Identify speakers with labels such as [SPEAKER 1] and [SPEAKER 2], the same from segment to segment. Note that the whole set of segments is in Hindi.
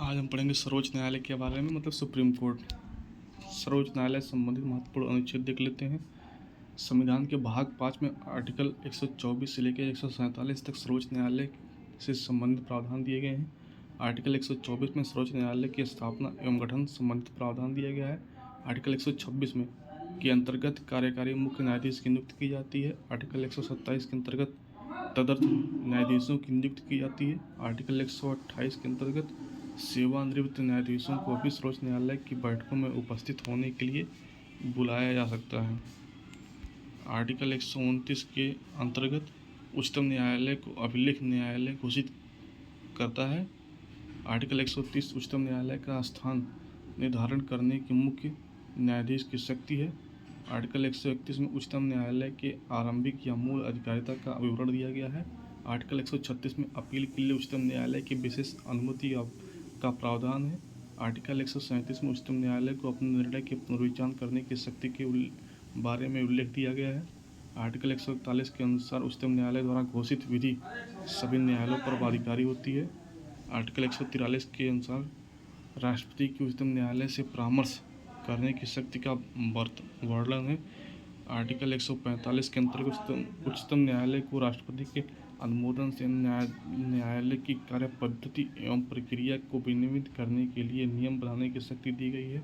[SPEAKER 1] आज हम पढ़ेंगे सर्वोच्च न्यायालय के बारे में, मतलब सुप्रीम कोर्ट। सर्वोच्च न्यायालय से संबंधित महत्वपूर्ण अनुच्छेद देख लेते हैं। संविधान के भाग 5 में आर्टिकल 124 से लेकर 147 तक सर्वोच्च न्यायालय से संबंधित प्रावधान दिए गए हैं। आर्टिकल 124 में सर्वोच्च न्यायालय की स्थापना एवं गठन संबंधित प्रावधान दिया गया है। आर्टिकल 126 में के अंतर्गत कार्यकारी मुख्य न्यायाधीश की नियुक्ति की जाती है। आर्टिकल 127 के अंतर्गत तदर्थ न्यायाधीशों की नियुक्ति की जाती है। आर्टिकल 128 के अंतर्गत सेवानिवृत्त न्यायाधीशों को भी सर्वोच्च न्यायालय की बैठकों में उपस्थित होने के लिए बुलाया जा सकता है। आर्टिकल 129 के अंतर्गत उच्चतम न्यायालय को अभिलेख न्यायालय घोषित करता है। आर्टिकल 130 उच्चतम न्यायालय का स्थान निर्धारण करने की मुख्य न्यायाधीश की शक्ति है। आर्टिकल 131 में उच्चतम न्यायालय के आरंभिक या मूल अधिकारिता का विवरण दिया गया है। आर्टिकल 136 में अपील के लिए उच्चतम न्यायालय की विशेष अनुमति का प्रावधान है। आर्टिकल 137 में उच्चतम न्यायालय को अपने निर्णय के पुनर्विचार करने की शक्ति के बारे में उल्लेख दिया गया है। आर्टिकल 141 के अनुसार उच्चतम न्यायालय द्वारा घोषित विधि सभी न्यायालयों पर बाध्यकारी होती है। आर्टिकल 143 के अनुसार राष्ट्रपति की उच्चतम न्यायालय से परामर्श करने की शक्ति का वर्णन है। आर्टिकल 145 के अंतर्गत उच्चतम न्यायालय को राष्ट्रपति के अनुमोदन से न्यायालय की कार्य पद्धति एवं प्रक्रिया को विनियमित करने के लिए नियम बनाने की शक्ति दी गई है।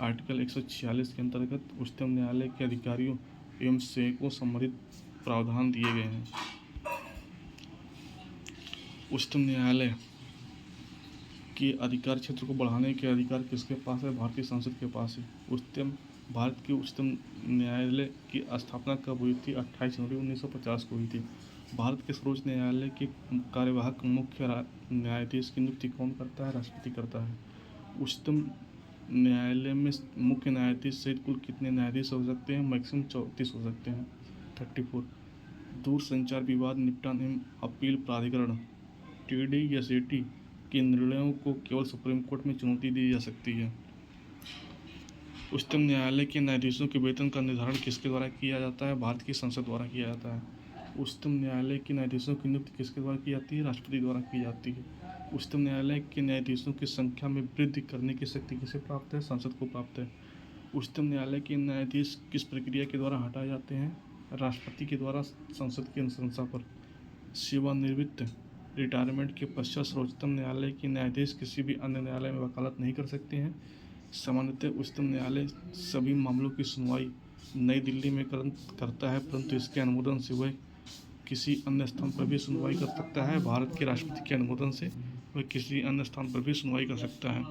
[SPEAKER 1] आर्टिकल 146 के अंतर्गत उच्चतम न्यायालय के अधिकारियों एवं सेवकों संबंधित प्रावधान दिए गए हैं। उच्चतम न्यायालय के अधिकार क्षेत्र को बढ़ाने के अधिकार किसके पास है? भारतीय संसद के पास है। भारत के उच्चतम न्यायालय की स्थापना कब हुई थी? 28 जनवरी 1950 को हुई थी। भारत के सर्वोच्च न्यायालय के कार्यवाहक मुख्य न्यायाधीश की नियुक्ति कौन करता है? राष्ट्रपति करता है। उच्चतम न्यायालय में मुख्य न्यायाधीश सहित कुल कितने न्यायाधीश हो सकते हैं? मैक्सिमम 34 हो सकते हैं, 34। दूरसंचार विवाद निपटान एवं अपील प्राधिकरण TD या SETI के निर्णयों को केवल सुप्रीम कोर्ट में चुनौती दी जा सकती है। उच्चतम न्यायालय के न्यायाधीशों के वेतन का निर्धारण किसके द्वारा किया जाता है? भारत की संसद द्वारा किया जाता है। उच्चतम न्यायालय के न्यायाधीशों की नियुक्ति किसके द्वारा की जाती है? राष्ट्रपति द्वारा की जाती है। उच्चतम न्यायालय के न्यायाधीशों की संख्या में वृद्धि करने की शक्ति किसे प्राप्त है? संसद को प्राप्त है। उच्चतम न्यायालय के न्यायाधीश किस प्रक्रिया के द्वारा हटाए जाते हैं? राष्ट्रपति के द्वारा संसद की अनुशंसा पर। सेवानिवृत्त रिटायरमेंट के पश्चात सर्वोच्चतम न्यायालय के न्यायाधीश किसी भी अन्य न्यायालय में वकालत नहीं कर सकते हैं। सामान्यतः उच्चतम न्यायालय सभी मामलों की सुनवाई नई दिल्ली में करता है, परंतु इसके अनुमोदन से वह किसी अन्य स्थान पर भी सुनवाई कर सकता है। भारत के राष्ट्रपति के अनुमोदन से वह किसी अन्य स्थान पर भी सुनवाई कर सकता है।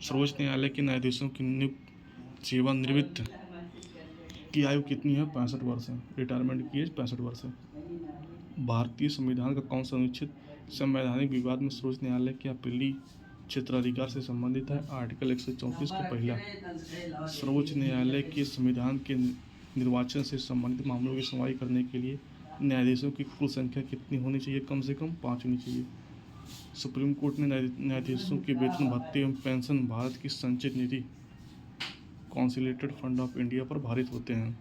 [SPEAKER 1] सर्वोच्च न्यायालय के न्यायाधीशों की सेवानिवृत्त की आयु कितनी है? 65 वर्ष है। रिटायरमेंट की एज 65 वर्ष है। भारतीय संविधान का कौन सा अनुच्छेद संवैधानिक विवाद में सर्वोच्च न्यायालय के अपीलीय क्षेत्राधिकार से संबंधित है? आर्टिकल 134 का पहला। सर्वोच्च न्यायालय के संविधान के निर्वाचन से संबंधित मामलों की सुनवाई करने के लिए न्यायाधीशों की कुल संख्या कितनी होनी चाहिए? कम से कम 5 होनी चाहिए। सुप्रीम कोर्ट में न्यायाधीशों के वेतन भत्ते एवं पेंशन भारत की संचित निधि कॉन्सोलिडेटेड फंड ऑफ इंडिया पर भारित होते हैं।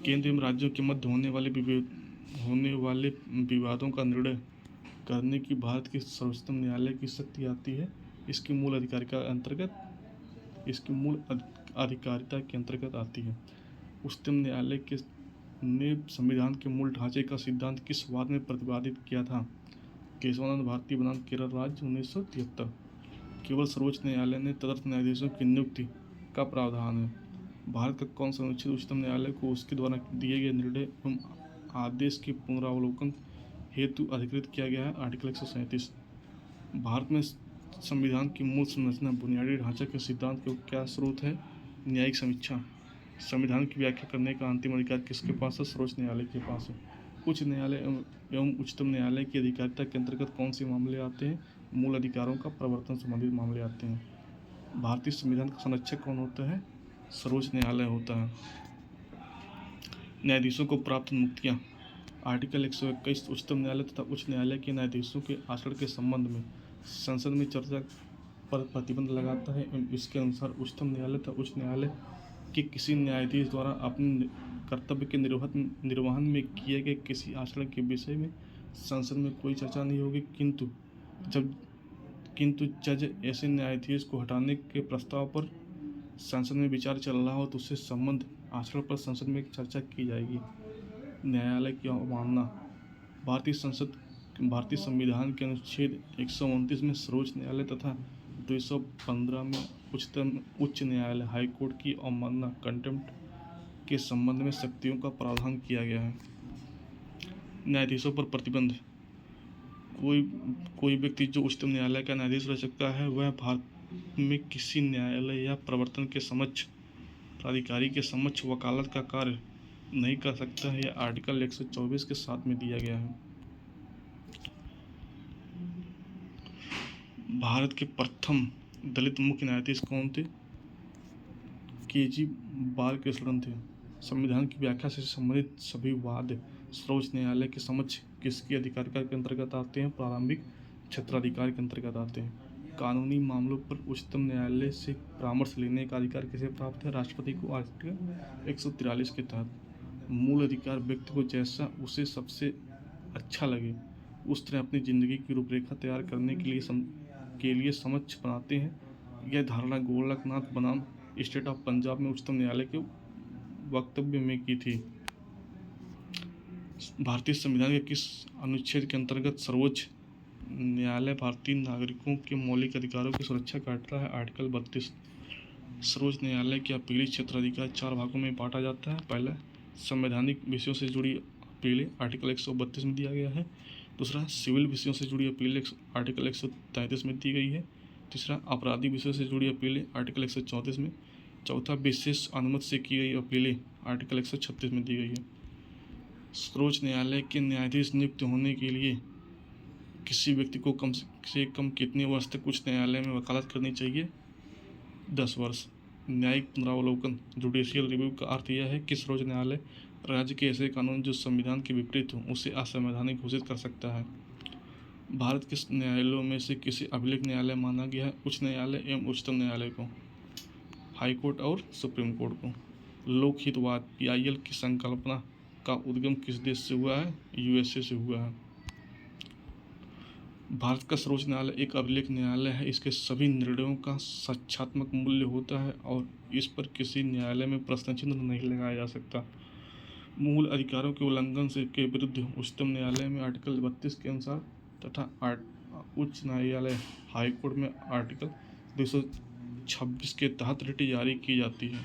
[SPEAKER 1] केंद्र एवं राज्यों के मध्य होने वाले विवादों का निर्णय करने की भारत के सर्वोच्चतम न्यायालय की शक्ति आती है। इसकी मूल अधिकारिता के अंतर्गत आती है। उच्चतम न्यायालय ने संविधान के मूल ढांचे का सिद्धांत किस वाद में प्रतिपादित किया था? केशवानंद भारतीय बनाम केरल राज्य 1973। केवल सर्वोच्च न्यायालय ने तदर्थ न्यायाधीशों की नियुक्ति का प्रावधान है। भारत का कौन सा अनुच्छेद उच्चतम न्यायालय को उसके द्वारा दिए गए निर्णय एवं आदेश के पुनरावलोकन हेतु अधिकृत किया गया है? आर्टिकल 137। भारत में संविधान की मूल संरचना बुनियादी ढांचा के सिद्धांत का क्या स्रोत है? न्यायिक समीक्षा। संविधान की व्याख्या करने का अंतिम अधिकार किसके पास है? सर्वोच्च न्यायालय के पास है। उच्च न्यायालय एवं उच्चतम न्यायालय की अधिकारिता के अंतर्गत कौन से मामले आते हैं? मूल अधिकारों का प्रवर्तन संबंधित मामले आते हैं। भारतीय संविधान का संरक्षक कौन होता है? सर्वोच्च न्यायालय होता है। न्यायाधीशों को प्राप्त मुक्तियाँ। आर्टिकल 121 उच्चतम न्यायालय तथा उच्च न्यायालय के न्यायाधीशों के आचरण के संबंध में संसद में चर्चा पर प्रतिबंध लगाता है एवं इसके अनुसार उच्चतम न्यायालय तथा उच्च न्यायालय के किसी न्यायाधीश द्वारा अपने कर्तव्य के निर्वहन में किए गए किसी आचरण के विषय में संसद में कोई चर्चा नहीं होगी, किंतु जब किंतु जज ऐसे न्यायाधीश को हटाने के प्रस्ताव पर संसद में विचार चल रहा हो तो उससे संबंध आचरण पर संसद में चर्चा की जाएगी। न्यायालय की अवमानना। भारतीय संविधान के अनुच्छेद 129 में सर्वोच्च न्यायालय तथा 215 में उच्च न्यायालय हाईकोर्ट की अवमानना कंटेम्प्ट के संबंध में शक्तियों का प्रावधान किया गया है। न्यायाधीशों पर प्रतिबंध। कोई व्यक्ति जो उच्चतम न्यायालय का न्यायाधीश रह सकता है वह भारत में किसी न्यायालय या प्रवर्तन के समक्ष प्राधिकारी के समक्ष वकालत का कार्य नहीं कर सकता है। यह आर्टिकल 124 के साथ में दिया गया है। भारत के प्रथम दलित मुख्य न्यायाधीश कौन थे? के.जी. बालकृष्णन थे। संविधान की व्याख्या से संबंधित सभी वाद सर्वोच्च न्यायालय के समक्ष किसके अधिकारिता के अंतर्गत आते हैं? प्रारंभिक क्षेत्राधिकार के अंतर्गत आते हैं। कानूनी मामलों पर उच्चतम न्यायालय से परामर्श लेने का अधिकार किसे प्राप्त है? राष्ट्रपति को आर्टिकल 143 के तहत। मूल अधिकार व्यक्ति को जैसा उसे सबसे अच्छा लगे उस तरह अपनी जिंदगी की रूपरेखा तैयार करने के लिए समक्ष बनाते हैं। यह धारणा गोरखनाथ बनाम स्टेट ऑफ पंजाब में उच्चतम न्यायालय के वक्तव्य में की थी। भारतीय संविधान के किस अनुच्छेद के अंतर्गत सर्वोच्च न्यायालय भारतीय नागरिकों के मौलिक अधिकारों की सुरक्षा करता है? आर्टिकल 32। सर्वोच्च न्यायालय के अपीली क्षेत्राधिकार 4 भागों में बांटा जाता है। पहला, संवैधानिक विषयों से जुड़ी अपीलें आर्टिकल 132 में दिया गया है। दूसरा, सिविल विषयों से जुड़ी अपीलें आर्टिकल 133 में दी गई है। तीसरा, आपराधिक विषयों से जुड़ी अपीलें आर्टिकल 134 में। चौथा, विशेष अनुमति से की गई अपीलें आर्टिकल 136 में दी गई है। सर्वोच्च न्यायालय के न्यायाधीश नियुक्त होने के लिए किसी व्यक्ति को कम से कम कितने वर्ष तक उच्च न्यायालय में वकालत करनी चाहिए? 10 वर्ष। न्यायिक पुनरावलोकन जुडिशियल रिव्यू का अर्थ यह है कि सर्वोच्च न्यायालय राज्य के ऐसे कानून जो संविधान के विपरीत हो उसे असंवैधानिक घोषित कर सकता है। भारत के न्यायालयों में से किसे अभिलेख न्यायालय माना गया है? उच्च न्यायालय एवं उच्चतम न्यायालय को, हाईकोर्ट और सुप्रीम कोर्ट को। लोकहितवाद PIL की संकल्पना का उद्गम किस देश से हुआ है? USA से हुआ है। भारत का सर्वोच्च न्यायालय एक अभिलेख न्यायालय है। इसके सभी निर्णयों का साक्ष्यात्मक मूल्य होता है और इस पर किसी न्यायालय में प्रश्न चिन्ह नहीं लगाया जा सकता। मूल अधिकारों के उल्लंघन के विरुद्ध उच्चतम न्यायालय में आर्टिकल 32 के अनुसार तथा उच्च न्यायालय हाईकोर्ट में आर्टिकल 226 के तहत रिट जारी की जाती है।